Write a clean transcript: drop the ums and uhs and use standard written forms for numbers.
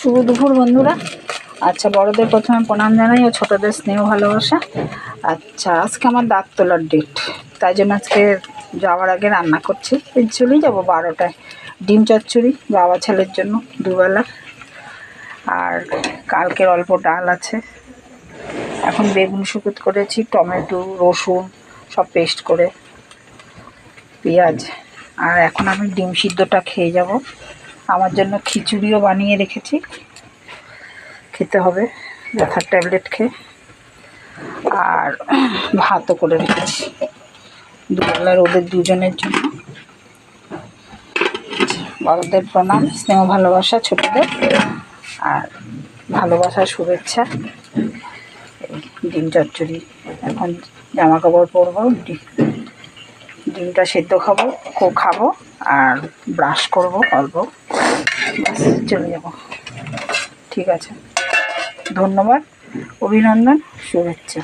শুভ দুপুর বন্ধুরা। আচ্ছা, বড়দের প্রথমে প্রণাম জানাই ও ছোটদের স্নেহ ভালোবাসা। আচ্ছা, আজকে আমার দাঁত তোলার ডেট, তাই জন্য আজকে যাওয়ার আগে রান্না করছি। চলেই যাবো 12টায়। ডিম চচ্চড়ি বাবা ছেলের জন্য দুবেলা, আর কালকের অল্প ডাল আছে। এখন বেগুন শুকুত করেছি, টমেটো রসুন সব পেস্ট করে, পেঁয়াজ। আর এখন আমি ডিম সিদ্ধটা খেয়ে যাব। আমার জন্য খিচুড়িও বানিয়ে রেখেছি, খেতে হবে ব্যথার ট্যাবলেট খেয়ে। আর ভাতও করে রেখেছি দুবেলার ওদের দুজনের জন্য। বড়দের প্রণাম, স্নেহ ভালোবাসা ছোটদের, আর ভালোবাসার শুভেচ্ছা। ডিম চচ্চড়ি, এখন জামা কাপড় পরবো, ডিমটা সেদ্ধ খাবো আর ব্রাশ করবো অল্প, ব্যাস চলে যাব। ঠিক আছে, ধন্যবাদ, অভিনন্দন, শুভেচ্ছা।